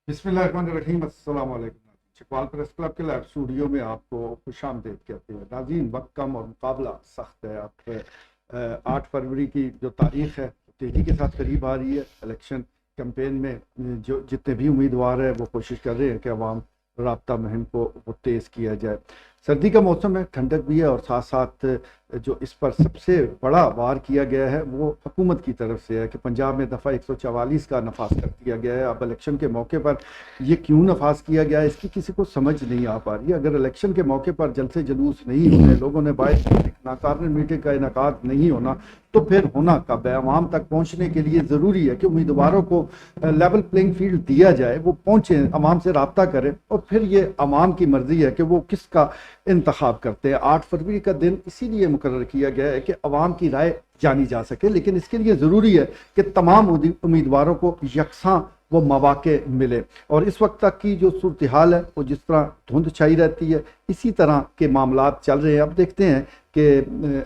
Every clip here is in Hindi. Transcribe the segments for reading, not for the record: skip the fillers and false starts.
बिस्मिल्लाहिर्रहमानिर्रहीम। अस्सलाम वालेकुम। इकबाल प्रेस क्लब के लाइव स्टूडियो में आपको खुशामदीद कहते हैं। नाज़रीन, वक्त कम और मुकाबला सख्त है। आप 8 फरवरी की जो तारीख है तेज़ी के साथ करीब आ रही है। इलेक्शन कैंपेन में जो जितने भी उम्मीदवार हैं वो कोशिश कर रहे हैं कि अवाम राब्ता मुहिम को वो तेज़ किया जाए। सर्दी का मौसम है, ठंडक भी है और साथ साथ जो इस पर सबसे बड़ा वार किया गया है वो हुकूमत की तरफ से है कि पंजाब में दफ़ा 144 का नफाज कर दिया गया है। अब इलेक्शन के मौके पर ये क्यों नफाज किया गया है इसकी किसी को समझ नहीं आ पा रही है। अगर इलेक्शन के मौके पर जलसे जुलूस नहीं होने, लोगों ने बाहर नाकाबिल मीटिंग का इनकाद नहीं होना, तो फिर होना कब है? अवाम तक पहुंचने के लिए ज़रूरी है कि उम्मीदवारों को लेवल प्लेइंग फील्ड दिया जाए, वो पहुंचे, अवाम से रब्ता करें और फिर ये अवाम की मर्जी है कि वो किसका इंतखाब करते हैं। 8 फरवरी का दिन इसीलिए मुकर्रर किया गया है कि अवाम की राय जानी जा सके, लेकिन इसके लिए ज़रूरी है कि तमाम उम्मीदवारों को यकसां वो मौके मिले। और इस वक्त तक की जो सूरत हाल है वो जिस तरह धुंध छाई रहती है, इसी तरह के मामलात चल रहे हैं। अब देखते हैं कि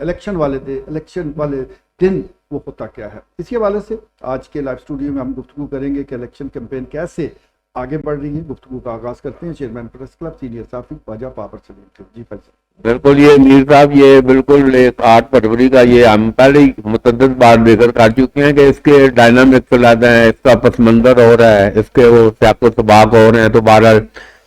इलेक्शन वाले दिन वो होता क्या है। इसी हवाले से आज के लाइव स्टूडियो में हम गुफ्तगू करेंगे कि इलेक्शन कैंपेन कैसे आगे बढ़ रही है। गुफ्तगू का आगाज करते हैं चेयरमैन प्रेस क्लब सीनियर साफी ख्वाजा बाबर सलीम से। जी फैसल। बिल्कुल, ये मीर साहब, ये बिल्कुल एक 8 फरवरी का ये हम पहले ही मुतद्दद बार जिक्र कर चुके हैं कि इसके डायनामिक्स लाते हैं, इसका पस मंजर हो रहा है, इसके वो सियाको सबाक हो रहे हैं। तो बहरहाल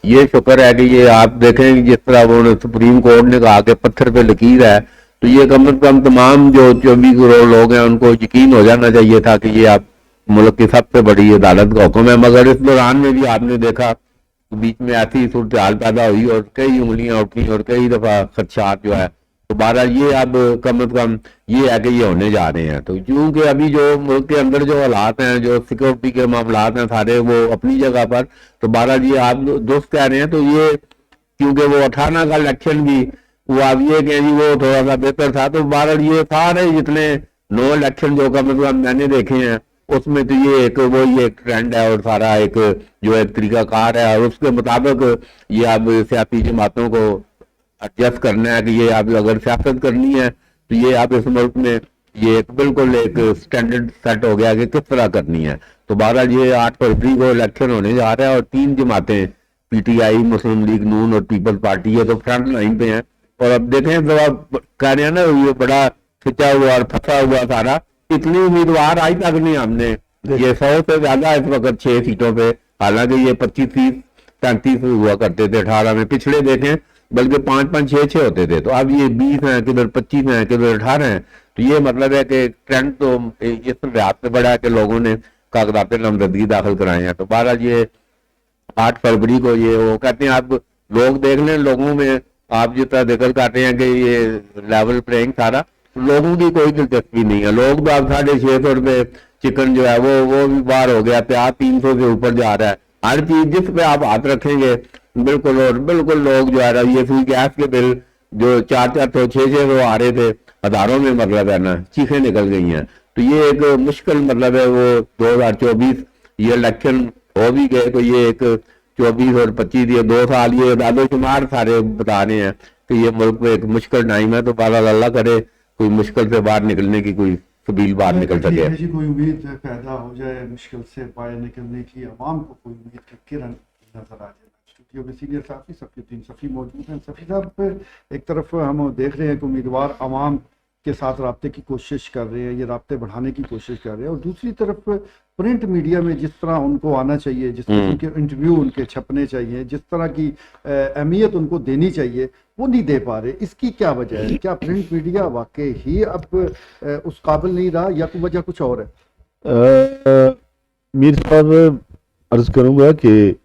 ये शुक्र है कि ये आप देखें जिस तरह वो सुप्रीम कोर्ट ने कहा कि पत्थर पे लकीर है, तो ये कम से कम तमाम जो 24 करोड़ लोग हैं उनको यकीन हो जाना चाहिए था कि ये आप मुल्क की सबसे बड़ी अदालत का हुक्म है। मगर इस दौरान में भी आपने देखा बीच में ऐसी सूरत हाल पैदा हुई और कई उंगलियां उठी और कई दफा खदशात जो है। तो बहरहाल ये अब कम से कम ये है कि ये होने जा रहे हैं। तो क्योंकि अभी जो मुल्क के अंदर जो हालात हैं, जो सिक्योरिटी के मामलात हैं, सारे वो अपनी जगह पर, तो बहरहाल ये आप दोस्त कह रहे हैं। तो ये क्योंकि वो 18 का इलेक्शन भी वो अब ये कहें जी वो थोड़ा सा बेहतर था, तो बहरहाल ये सारे जितने 9 इलेक्शन जो कम से कम मैंने देखे हैं उसमें तो ये एक वो ये एक ट्रेंड है और सारा एक जो एक तरीकाकार है और उसके मुताबिक ये अब सियासी जमातों को एडजस्ट करना है कि ये अब अगर सियासत करनी है तो ये अब इस मुल्क में ये एक बिल्कुल एक स्टैंडर्ड सेट हो गया कि किस तरह करनी है। तो बहरहाल ये 8 फरवरी को इलेक्शन होने जा रहा है और 3 जमातें पीटीआई, मुस्लिम लीग नून और पीपल्स पार्टी है तो फ्रंट लाइन पे हैं। और अब देखें जब कह रहे हैं ना ये बड़ा खिंचा हुआ और फंसा हुआ सारा, इतनी उम्मीदवार आज तक नहीं हमने, ये 100 से ज्यादा इस वक्त 6 सीटों पे, हालांकि ये 25-30-35 हुआ करते थे 18 में, पिछले देखें बल्कि 5-5-6-6 होते थे। तो अब ये 20 हैं, किधर 25 हैं, किधर 18 हैं। तो ये मतलब है कि ट्रेंड तो इस लिहाज से बढ़ा है कि लोगों ने कागजात नामजदगी दाखिल कराए हैं। तो बहरहाल ये 8 फरवरी को ये वो कहते हैं, आप लोग देख लें, लोगों में आप जिस तरह जिक्र करते हैं कि ये लेवल प्लेइंग सारा, लोगों की कोई दिलचस्पी नहीं है। लोग तो अब 650 रुपये चिकन जो है वो भी बाहर हो गया, प्याज 300 से ऊपर जा रहा है। हर चीज जिस पे आप हाथ रखेंगे बिल्कुल, और बिल्कुल लोग जो है ये फ्री गैस के बिल जो 400-400 600 आ रहे थे, हजारों में मतलब है ना चीखें निकल गई हैं। तो ये एक मुश्किल मतलब है वो 2024 ये इलेक्शन हो भी गए तो ये एक 24 और 25 ये 2 साल ये आदोशुमार सारे बता रहे हैं कि ये मुल्क में एक मुश्किल टाइम है। तो बाला अल्लाह करे कोई मुश्किल से बाहर निकलने की कोई सबील बाहर निकल सके। जी, कोई उम्मीद पैदा हो जाए मुश्किल से बाहर निकलने की, अवाम को कोई उम्मीद की किरण नजर आ जाए। स्टूडियो में सीनियर साफी सफीउद्दीन सफ़ी मौजूद हैं। सफ़ी साहब पे एक तरफ हम देख रहे हैं कि उम्मीदवार अवाम के साथ रब्ते की कोशिश कर रहे हैं, ये रब्ते बढ़ाने की कोशिश कर रहे हैं, और दूसरी तरफ प्रिंट मीडिया में जिस तरह उनको आना चाहिए, जिस तरह के इंटरव्यू उनके छपने चाहिए, जिस तरह की अहमियत उनको देनी चाहिए, वो नहीं दे पा रहे। इसकी क्या वजह है? क्या प्रिंट मीडिया वाकई ही अब उस काबिल नहीं रहा या कोई वजह कुछ और है? मीर साहब, अर्ज करूंगा कि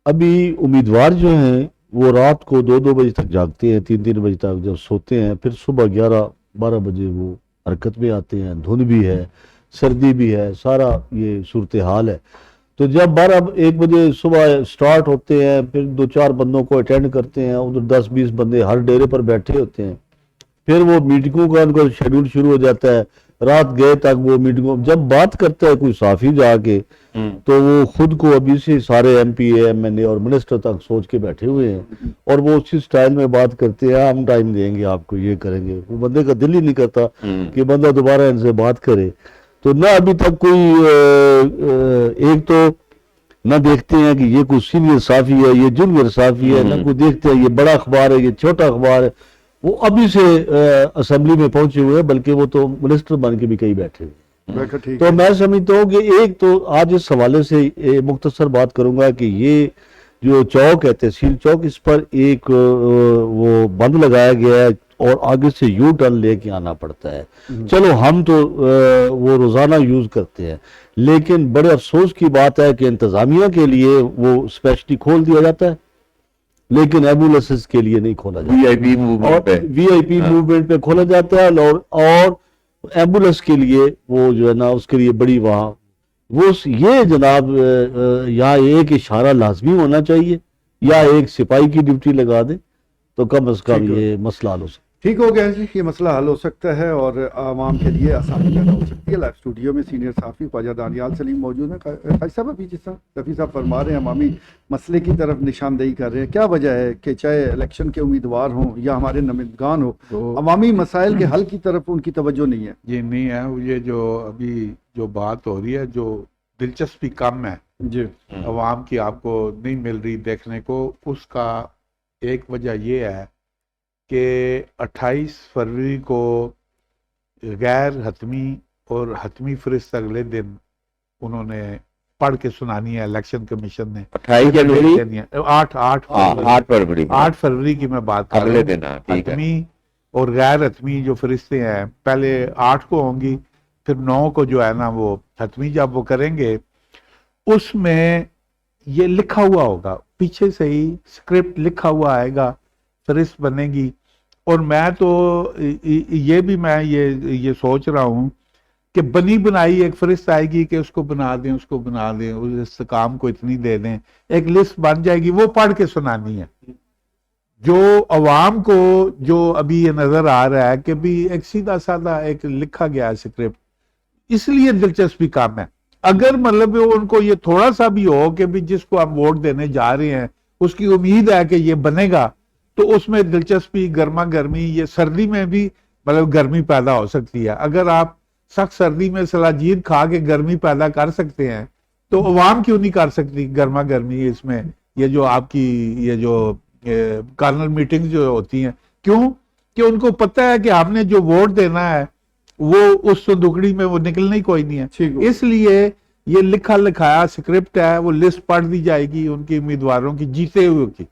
अभी उम्मीदवार जो हैं वो रात को 2-2 बजे तक जागते हैं, 3-3 बजे तक जब सोते हैं, फिर सुबह 11-12 बजे वो हरकत में आते हैं। धुंध भी है, सर्दी भी है, सारा ये सूरत हाल है। तो जब 12-1 बजे सुबह स्टार्ट होते हैं, फिर 2-4 बंदों को अटेंड करते हैं, उधर 10-20 बंदे हर डेरे पर बैठे होते हैं। फिर वो मीटिंगों का उनको शेड्यूल शुरू हो जाता है, रात गए तक वो मीटिंगों जब बात करता है कोई साफी जाके, तो वो खुद को अभी से सारे MP, MNA और मिनिस्टर तक सोच के बैठे हुए हैं और वो उसी स्टाइल में बात करते हैं, हम टाइम देंगे आपको, ये करेंगे। वो बंदे का दिल ही नहीं करता कि बंदा दोबारा इनसे बात करे। तो ना अभी तक कोई एक तो ना देखते हैं कि ये कोई सीनियर साफी है, ये जूनियर साफी है, ना कोई देखते हैं ये बड़ा अखबार है, ये छोटा अखबार है। वो अभी से असेंबली में पहुंचे हुए हैं, बल्कि वो तो मिनिस्टर बन के भी कहीं बैठे हुए हैं। बिल्कुल ठीक तो है। मैं समझता हूँ कि एक तो आज इस हवाले से मुख्तसर बात करूंगा कि ये जो चौक है तहसील चौक, इस पर एक वो बंद लगाया गया है और आगे से यू टर्न लेके आना पड़ता है। चलो हम तो वो रोजाना यूज करते हैं, लेकिन बड़े अफसोस की बात है कि इंतजामिया के लिए वो स्पेशली खोल दिया जाता है, लेकिन एम्बुलेंसेस के लिए नहीं खोला जाता। वीआईपी मूवमेंट पे वीआईपी मूवमेंट पे खोला जाता है, और एम्बुलेंस के लिए वो जो है ना उसके लिए बड़ी वहाँ वो ये जनाब यहाँ एक इशारा लाजमी होना चाहिए, या एक सिपाही की ड्यूटी लगा दे तो कम से कम ये मसला हल हो सकता है। ठीक हो गया जी, ये मसला हल हो सकता है और आवाम के लिए आसानी पैदा हो सकती है। लाइव स्टूडियो में सीनियर साफ़ी ख्वाजा दानियाल सलीम मौजूद हैं। काजी साहब, अभी जिस तरह रफ़ी साहब फरमा रहे हैं, अवामी मसले की तरफ निशानदेही कर रहे हैं, क्या वजह है कि चाहे इलेक्शन के उम्मीदवार हों या हमारे नुमाइंदगान हो, अवामी मसाइल के हल की तरफ उनकी तवज्जो नहीं है? ये नहीं है। ये जो अभी जो बात हो रही है, जो दिलचस्पी कम है जी, अवाम की, आपको नहीं मिल रही देखने को, उसका एक वजह ये है कि 28 फरवरी को गैर हतमी और हतमी फरिस्त अगले दिन उन्होंने पढ़ के सुनानी है इलेक्शन कमीशन ने। 28 जनवरी 8 फरवरी की मैं बात कर अगले रहा दिन, हाँ, ठीक है। हतमी और गैर हतमी जो फरिश्ते हैं, पहले 8 को होंगी, फिर 9 को जो है ना वो हतमी जब वो करेंगे, उसमें ये लिखा हुआ होगा, पीछे से ही स्क्रिप्ट लिखा हुआ आएगा, फरिश्त बनेगी। और मैं तो ये भी मैं ये सोच रहा हूँ कि बनी बनाई एक फरिश्त आएगी कि उसको बना दें, उसको बना दें, उस काम को इतनी दे दें, एक लिस्ट बन जाएगी, वो पढ़ के सुनानी है। जो अवाम को जो अभी ये नजर आ रहा है कि भी एक सीधा साधा एक लिखा गया स्क्रिप्ट, इसलिए दिलचस्पी कम है। अगर मतलब उनको ये थोड़ा सा भी हो कि भी जिसको हम वोट देने जा रहे हैं उसकी उम्मीद है कि ये बनेगा, तो उसमें दिलचस्पी, गर्मा गर्मी, ये सर्दी में भी मतलब गर्मी पैदा हो सकती है। अगर आप सख्त सर्दी में सलाजीद खा के गर्मी पैदा कर सकते हैं, तो अवाम क्यों नहीं कर सकती गर्मा गर्मी? इसमें ये जो आपकी ये जो कार्नल मीटिंग जो होती हैं, क्यों? कि उनको पता है कि आपने जो वोट देना है वो उस संदुकड़ी में वो निकलना ही कोई नहीं है। इसलिए ये लिखा लिखाया स्क्रिप्ट है, वो लिस्ट पढ़ दी जाएगी उनके उम्मीदवारों की जीते हुए की,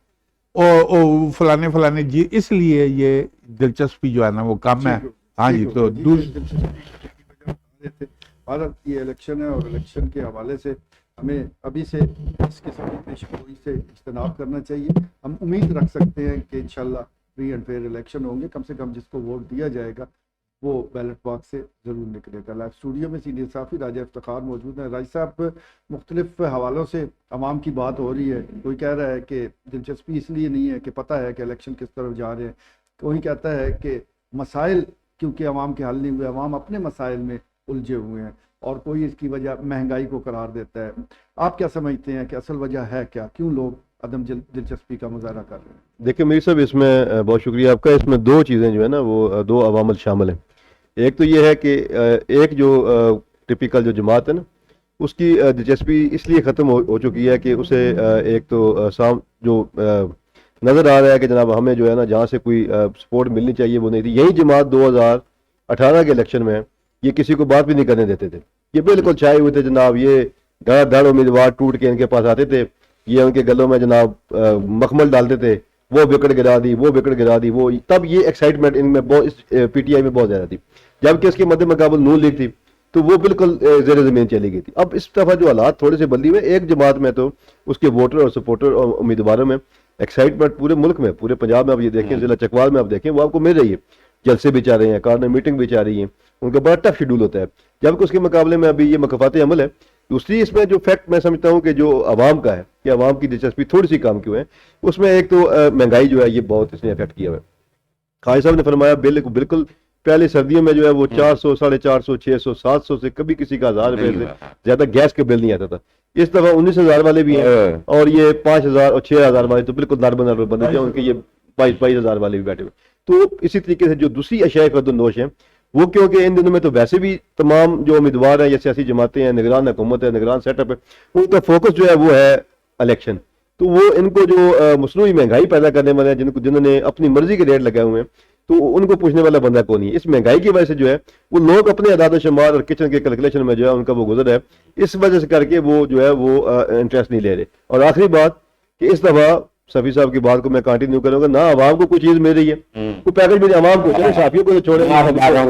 और फलाने फलाने जी, इसलिए ये दिलचस्पी जो है ना वो कम है। हाँ जी, तो भारत ये इलेक्शन है और इलेक्शन के हवाले से हमें अभी से इस किस्म की पेशगोई से इज्तनाब करना चाहिए। हम उम्मीद रख सकते हैं कि इंशाल्लाह फ्री एंड फेयर इलेक्शन होंगे, कम से कम जिसको वोट दिया जाएगा वो बैलेट बॉक्स से ज़रूर निकलेगा। लाइव स्टूडियो में सीनियर साफ़ी राजा इफ्तिखार मौजूद हैं। राजा साहब, मुख्तलिफ हवालों से अवाम की बात हो रही है। कोई कह रहा है कि दिलचस्पी इसलिए नहीं है कि पता है कि इलेक्शन किस तरफ जा रहे हैं, कोई कहता है कि मसाइल क्योंकि अवाम के हल नहीं हुए, अवाम अपने मसाइल में उलझे हुए हैं, और कोई इसकी वजह महंगाई को करार देता है। आप क्या समझते हैं कि असल वजह है क्या, क्यों लोग अदम दिलचस्पी का मुजाहरा कर रहे हैं? देखिए मेरी साहब, इसमें बहुत शुक्रिया आपका। इसमें दो चीज़ें जो है ना वो दो अवामल शामिल हैं। एक तो ये है कि एक जो टिपिकल जो जमात है ना, उसकी दिलचस्पी इसलिए ख़त्म हो चुकी है कि उसे एक तो साम जो नज़र आ रहा है कि जनाब हमें जो है ना जहाँ से कोई सपोर्ट मिलनी चाहिए वो नहीं थी। यही जमात 2018 के इलेक्शन में ये किसी को बात भी नहीं करने देते थे, ये बिल्कुल छाए हुए थे जनाब। ये धड़ उम्मीदवार टूट के इनके पास आते थे, ये उनके गलों में जनाब मखमल डालते थे, वो विकेट गिरा दी, वो विकेट गिरा दी, वो तब ये एक्साइटमेंट इनमें बहुत पीटीआई में बहुत ज़्यादा थी। जबकि इसके मध्य मुकाबल नून लीग थी तो वो बिल्कुल ज़ेर ज़मीन चली गई थी। अब इस दफ़ा जो हालात थोड़े से बदली हुए, एक जमात में तो उसके वोटर और सपोर्टर और उम्मीदवारों में एक्साइटमेंट पूरे मुल्क में, पूरे पंजाब में आप ये देखें, जिला चकवाल में आप देखें, वो आपको मिल रही है। जलसे भी चाह रहे हैं, कार्नर मीटिंग भी चाह रही है, उनका बड़ा टफ शेड्यूल होता है। जबकि उसके मुकाबले में अभी ये मकफात अमल है। दूसरी इसमें जो फैक्ट मैं समझता हूँ कि जो आवाम का है कि आवाम की दिलचस्पी थोड़ी सी कम क्यों है, उसमें एक तो महंगाई जो है ये बहुत इसने इफेक्ट किया हुआ है। खाई साहब ने फरमाया बिल्कुल पहले सर्दियों में जो है वो 400, 450, 600, 700 से कभी किसी का 1000 रुपए से ज्यादा गैस के बिल नहीं आता था। इस दफा 19,000 वाले भी हैं और ये 5,000 और 6,000 वाले तो बिल्कुल दारबंदार बंदे हैं, उनके ये 22,000 वाले भी बैठे हुए। तो इसी तरीके से जो दूसरी अशाए कदोनोश है वो क्योंकि इन दिनों में तो वैसे भी तमाम जो उम्मीदवार हैं या सियासी जमातें हैं, निगरान हुकूमत है, निगरान सेटअप है, उनका फोकस जो है वो है इलेक्शन। तो वो इनको जो मसनूई महंगाई पैदा करने वाले हैं, जिन्होंने अपनी मर्जी के रेट लगाए हुए हैं, तो उनको पूछने वाला बंदा कौन नहीं है। इस महंगाई की वजह से जो है वो लोग अपने अदाद शुमार और किचन के कैलकुलेशन में जो है उनका वो गुजर है, इस वजह से करके वो जो है वो इंटरेस्ट नहीं ले रहे। और आखिरी बात कि इस दफा सफी साहब की बात को मैं कंटिन्यू करूंगा, ना आवाम को कोई चीज मिल रही है, कोई पैकेज मिले आवाम को, चले साफियों को तो छोड़े, अखबारों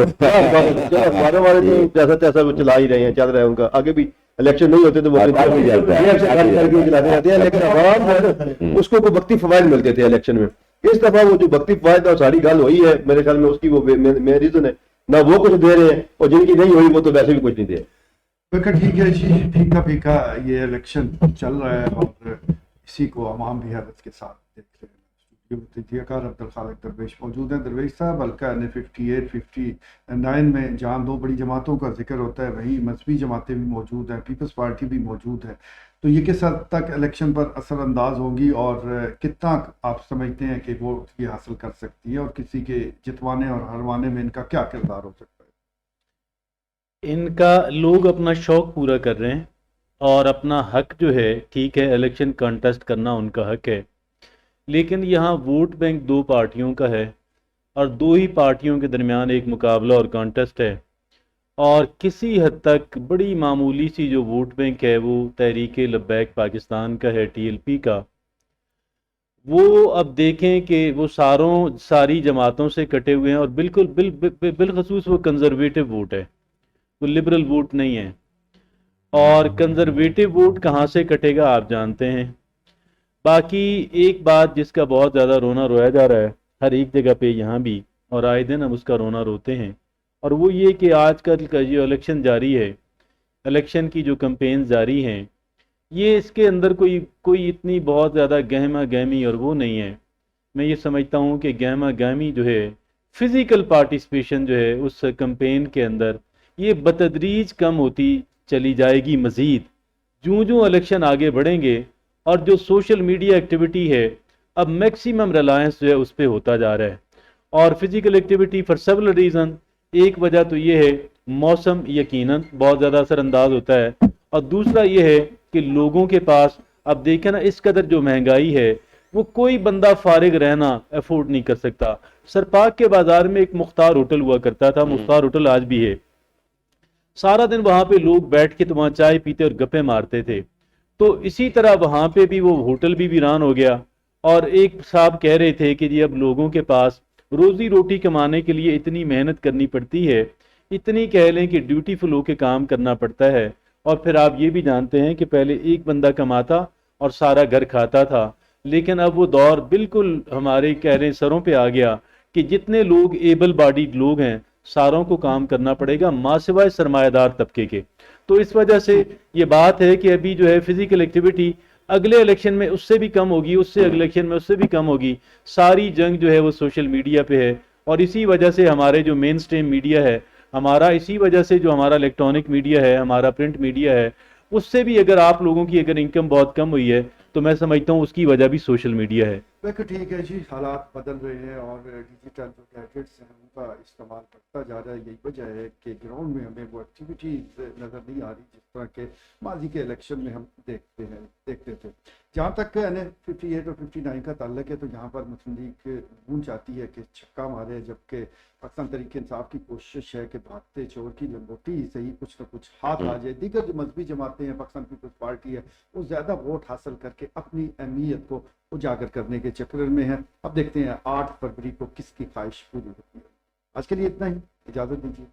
वाले तो जैसा तैसा वो चला ही रहे हैं, चल रहे हैं उनका। आगे भी इलेक्शन नहीं होते तो वो करके चलाते रहते हैं, लेकिन आवाम उसको कोई वक्ती फवायद मिलते थे इलेक्शन में। इस दफा वो जो वक्ती फवायद और सारी गल हुई है, मेरे ख्याल में उसकी वो मेन रीजन है, ना वो कुछ दे रहे हैं और जिनकी नहीं हुई वो तो वैसे भी कुछ नहीं दे रहे। बिल्कुल ठीक है जी, फीका फीका ये इलेक्शन चल रहा है और इसी को अवाम भी हैरत के साथ देख रहे हैं। तजियाकार अब्दुल खालिक दरवेश मौजूद हैं। दरवेश साहब, हल्का NA-58, 59 में जहाँ दो बड़ी जमातों का जिक्र होता है, वहीं मजहबी जमातें भी मौजूद हैं, पीपल्स पार्टी भी मौजूद है, तो ये किस हद तक इलेक्शन पर असरअंदाज होंगी और कितना आप समझते हैं कि वो ये हासिल कर सकती है और किसी के जितवाने और हरवाने में इनका क्या किरदार हो सकता है? इनका लोग अपना शौक पूरा कर रहे हैं और अपना हक जो है, ठीक है इलेक्शन कंटेस्ट करना उनका हक है, लेकिन यहाँ वोट बैंक दो पार्टियों का है और दो ही पार्टियों के दरमियान एक मुकाबला और कॉन्टेस्ट है। और किसी हद तक बड़ी मामूली सी जो वोट बैंक है वो तहरीक लब्बैक पाकिस्तान का है, TLP का। वो अब देखें कि वो सारी जमातों से कटे हुए हैं और बिलखसूस वो कंजर्वेटिव वोट है, वो लिबरल वोट नहीं है। और कंजर्वेटिव वोट कहाँ से कटेगा आप जानते हैं। बाकी एक बात जिसका बहुत ज़्यादा रोना रोया जा रहा है हर एक जगह पे, यहाँ भी, और आए दिन हम उसका रोना रोते हैं, और वो ये कि आजकल का जो इलेक्शन जारी है, इलेक्शन की जो कैंपेन जारी हैं, ये इसके अंदर कोई इतनी बहुत ज़्यादा गहमा गहमी और वो नहीं है। मैं ये समझता हूँ कि गहमा गहमी जो है, फिज़िकल पार्टिसिपेशन जो है उस कैंपेन के अंदर, ये बतदरीज कम होती चली जाएगी मज़ीद जूँ जूँ इलेक्शन आगे बढ़ेंगे। और जो सोशल मीडिया एक्टिविटी है, अब मैक्सिमम रिलायंस जो है उस पर होता जा रहा है। और physical activity for several reason, एक वजह तो ये है मौसम यकीनन बहुत ज़्यादा असरअंदाज होता है, और दूसरा ये है कि लोगों के पास अब देखें ना, इस कदर जो महंगाई है, वो कोई बंदा फारिग रहना अफोर्ड नहीं कर सकता। सरपाक के बाज़ार में एक मुख्तार होटल हुआ करता था, मुख्तार होटल आज भी है, सारा दिन वहाँ पे लोग बैठ के तो वहाँ चाय पीते और गप्पे मारते थे। तो इसी तरह वहाँ पे भी वो होटल भी वीरान हो गया। और एक साहब कह रहे थे कि जी अब लोगों के पास रोजी रोटी कमाने के लिए इतनी मेहनत करनी पड़ती है, इतनी कह लें कि ड्यूटीफुल होकर काम करना पड़ता है। और फिर आप ये भी जानते हैं कि पहले एक बंदा कमाता और सारा घर खाता था, लेकिन अब वो दौर बिल्कुल हमारे कह रहे सरों पे आ गया कि जितने लोग एबल बॉडीड लोग हैं सारों को काम करना पड़ेगा, माँ सिवाय सरमायादार तबके के। तो इस वजह से ये बात है कि अभी जो है फिजिकल एक्टिविटी अगले इलेक्शन में उससे भी कम होगी, उससे अगले इलेक्शन में उससे भी कम होगी। सारी जंग जो है वो सोशल मीडिया पे है, और इसी वजह से हमारे जो मेन स्ट्रीम मीडिया है हमारा, इसी वजह से जो हमारा इलेक्ट्रॉनिक मीडिया है, हमारा प्रिंट मीडिया है, उससे भी अगर आप लोगों की अगर इनकम बहुत कम हुई है तो मैं समझता हूँ उसकी वजह भी सोशल मीडिया है। बिल्कुल ठीक है जी, हालात बदल रहे हैं और डिजिटल जो गैजेट्स हैं उनका इस्तेमाल बढ़ता जा रहा है। यही वजह है कि ग्राउंड में हमें वो एक्टिविटीज़ नज़र नहीं आ रही जिस तरह के माजी के इलेक्शन में हम देखते थे। जहाँ तक NA-58 और 59 का ताल्लुक है, तो यहाँ पर मुस्लिम लीग गूंज आती है कि छक्का मारे, जबकि पाकिस्तान तहरीक इंसाफ की कोशिश है कि भागते चोर की लंगोटी ही सही कुछ न कुछ हाथ आ जाए। दीगर जो मजहबी जमातें हैं, पाकिस्तान पीपल्स पार्टी है, वो ज़्यादा वोट हासिल करके अपनी अहमियत को उजागर करने के चक्कर में है। अब देखते हैं 8 फरवरी को किसकी ख्वाहिश पूरी होती है। आज के लिए इतना ही, इजाज़त दीजिए।